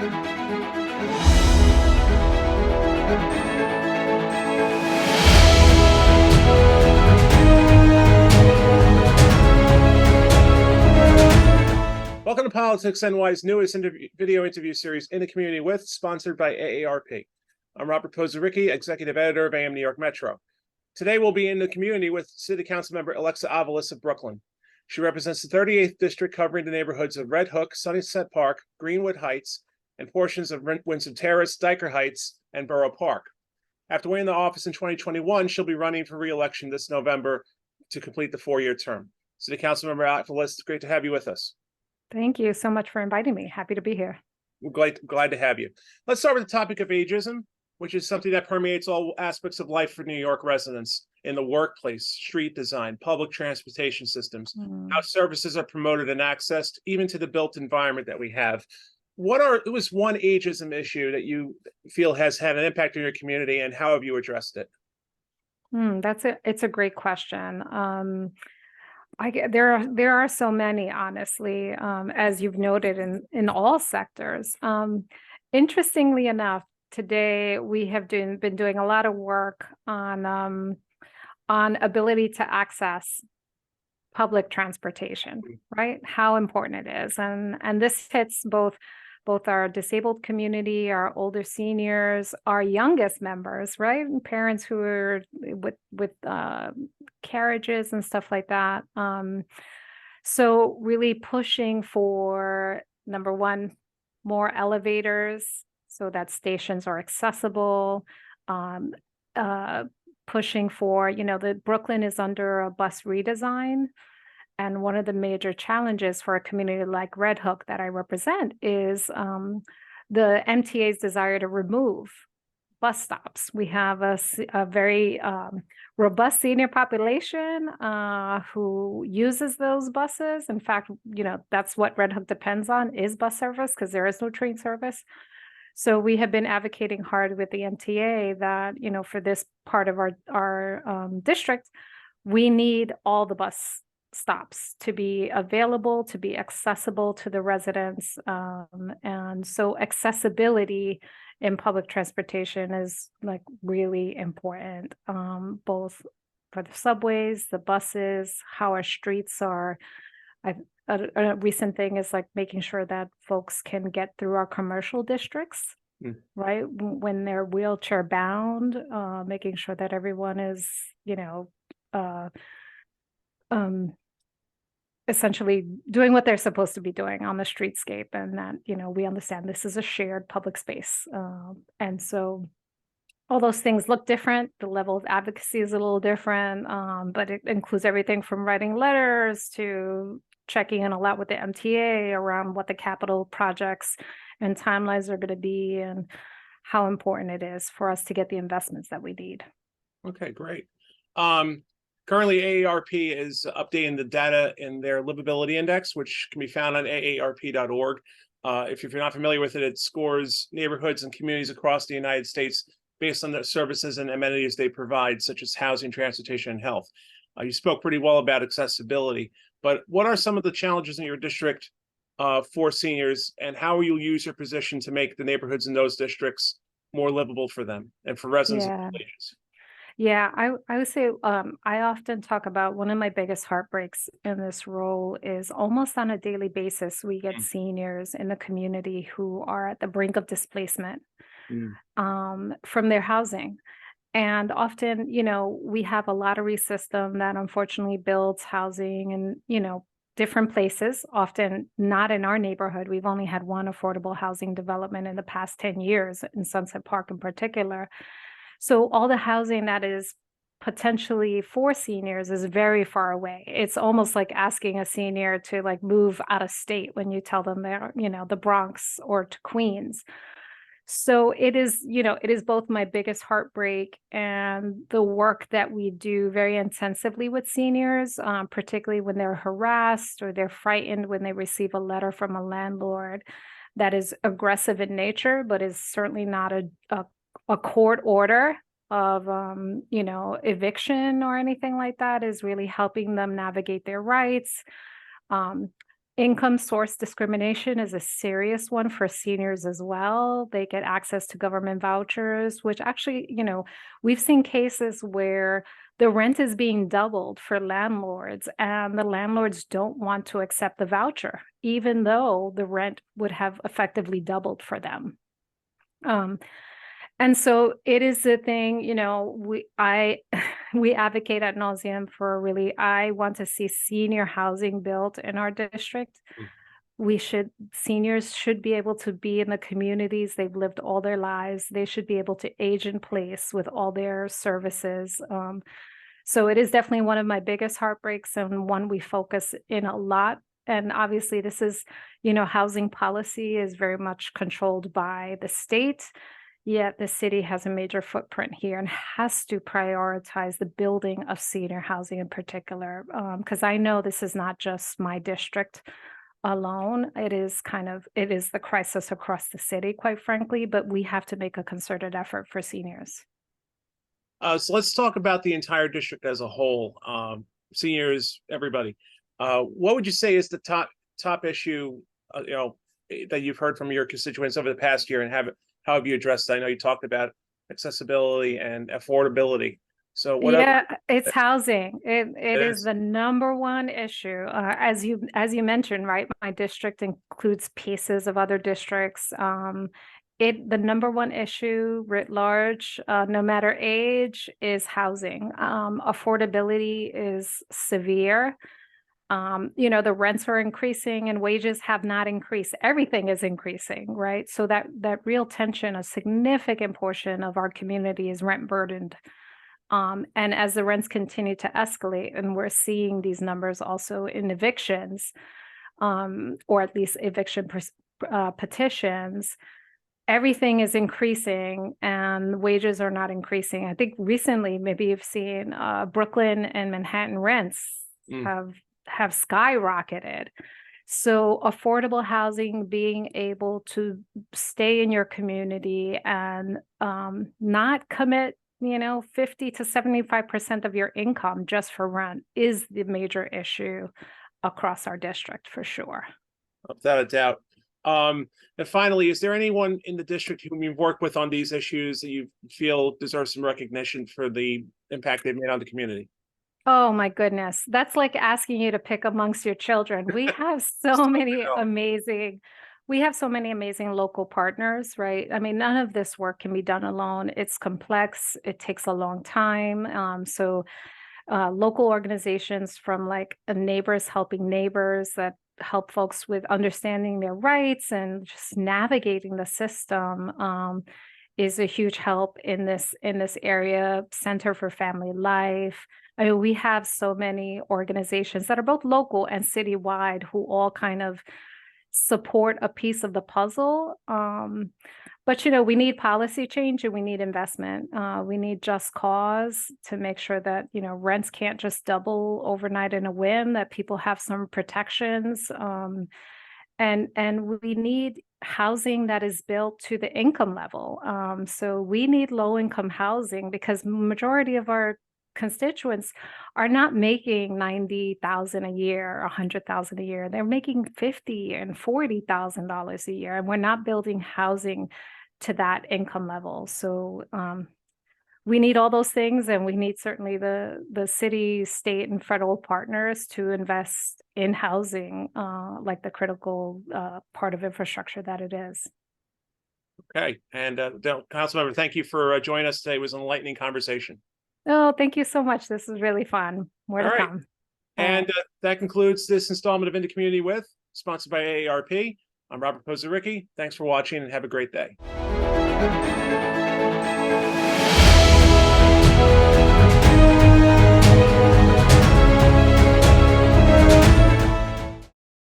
Welcome to Politics NY's newest video interview series, In the Community With, sponsored by AARP. I'm Robert Pozaricki, Executive Editor of AM New York Metro. Today we'll be in the community with City Council member Alexa Avilés of Brooklyn. She represents the 38th District, covering the neighborhoods of Red Hook, Sunset Park, Greenwood Heights, and portions of Windsor Terrace, Dyker Heights, and Borough Park. After winning the office in 2021, she'll be running for re-election this November to complete the 4-year term. City Council member Avilés, it's great to have you with us. Thank you so much for inviting me. Happy to be here. We're glad to have you. Let's start with the topic of ageism, which is something that permeates all aspects of life for New York residents in the workplace, street design, public transportation systems, how services are promoted and accessed, even to the built environment that we have. It was one ageism issue that you feel has had an impact on your community, and how have you addressed it? It's a great question. There are so many, honestly, as you've noted in all sectors. Interestingly enough, today we have been doing a lot of work on ability to access public transportation, right? How important it is, and this hits both our disabled community, our older seniors, our youngest members, right? And parents who are with carriages and stuff like that. So really pushing for, number one, more elevators so that stations are accessible. Pushing for, the Brooklyn is under a bus redesign. And one of the major challenges for a community like Red Hook that I represent is the MTA's desire to remove bus stops. We have a very robust senior population who uses those buses. In fact, that's what Red Hook depends on, is bus service, because there is no train service. So we have been advocating hard with the MTA that, for this part of our district, we need all the bus stops to be available, to be accessible to the residents. And so accessibility in public transportation is really important, both for the subways, the buses, how our streets are. A recent thing is making sure that folks can get through our commercial districts, right? When they're wheelchair bound, making sure that everyone is, essentially doing what they're supposed to be doing on the streetscape, and that, we understand this is a shared public space. And so all those things look different. The level of advocacy is a little different, but it includes everything from writing letters to checking in a lot with the MTA around what the capital projects and timelines are going to be, and how important it is for us to get the investments that we need. Okay, great. Currently, AARP is updating the data in their livability index, which can be found on aarp.org. If you're not familiar with it, it scores neighborhoods and communities across the United States based on the services and amenities they provide, such as housing, transportation, and health. You spoke pretty well about accessibility, but what are some of the challenges in your district for seniors, and how will you use your position to make the neighborhoods in those districts more livable for them and for residents of all ages? Yeah, I would say I often talk about one of my biggest heartbreaks in this role is almost on a daily basis, we get seniors in the community who are at the brink of displacement from their housing. And often, we have a lottery system that unfortunately builds housing in, different places, often not in our neighborhood. We've only had one affordable housing development in the past 10 years in Sunset Park in particular. So all the housing that is potentially for seniors is very far away. It's almost like asking a senior to move out of state when you tell them they're, the Bronx or to Queens. So it is both my biggest heartbreak and the work that we do very intensively with seniors, particularly when they're harassed or they're frightened when they receive a letter from a landlord that is aggressive in nature, but is certainly not a court order of eviction or anything like that, is really helping them navigate their rights. Income source discrimination is a serious one for seniors as well. They get access to government vouchers, which actually, we've seen cases where the rent is being doubled for landlords and the landlords don't want to accept the voucher, even though the rent would have effectively doubled for them. And so it is a thing, we advocate ad nauseum for I want to see senior housing built in our district. Seniors should be able to be in the communities they've lived all their lives. They should be able to age in place with all their services. So it is definitely one of my biggest heartbreaks and one we focus in a lot. And obviously this is, housing policy is very much controlled by the state. Yet the city has a major footprint here and has to prioritize the building of senior housing in particular, because I know this is not just my district alone. It is the crisis across the city, quite frankly, but we have to make a concerted effort for seniors. So let's talk about the entire district as a whole, seniors, everybody. What would you say is the top issue, that you've heard from your constituents over the past year, and how have you addressed it? I know you talked about accessibility and affordability. So it's housing. It is the number one issue. As you mentioned, right? My district includes pieces of other districts. The number one issue writ large, no matter age, is housing. Affordability is severe. The rents are increasing and wages have not increased. Everything is increasing, right? So that real tension, a significant portion of our community is rent burdened. And as the rents continue to escalate, and we're seeing these numbers also in evictions, or at least eviction petitions, everything is increasing and wages are not increasing. I think recently, maybe you've seen Brooklyn and Manhattan rents have skyrocketed. So affordable housing, being able to stay in your community and not commit 50 to 75% of your income just for rent is the major issue across our district, for sure. Without a doubt. And finally, is there anyone in the district whom you've worked with on these issues that you feel deserves some recognition for the impact they've made on the community? Oh my goodness. That's like asking you to pick amongst your children. We have so many amazing local partners, right? I mean, none of this work can be done alone. It's complex. It takes a long time. So local organizations from like neighbors helping neighbors that help folks with understanding their rights and just navigating the system is a huge help in this area. Center for Family Life. I mean, we have so many organizations that are both local and citywide who all kind of support a piece of the puzzle. But, we need policy change and we need investment. We need just cause to make sure that, rents can't just double overnight in a whim, that people have some protections. And we need housing that is built to the income level. So we need low income housing because majority of our constituents are not making $90,000 a year, $100,000 a year. They're making $50,000 and $40,000 a year, and we're not building housing to that income level. So we need all those things, and we need certainly the city, state, and federal partners to invest in housing, like the critical part of infrastructure that it is. Okay, and Councilmember, thank you for joining us today. It was an enlightening conversation. Oh, thank you so much. This is really fun. More to come. And that concludes this installment of In the Community With, sponsored by AARP. I'm Robert Pozaricki. Thanks for watching and have a great day.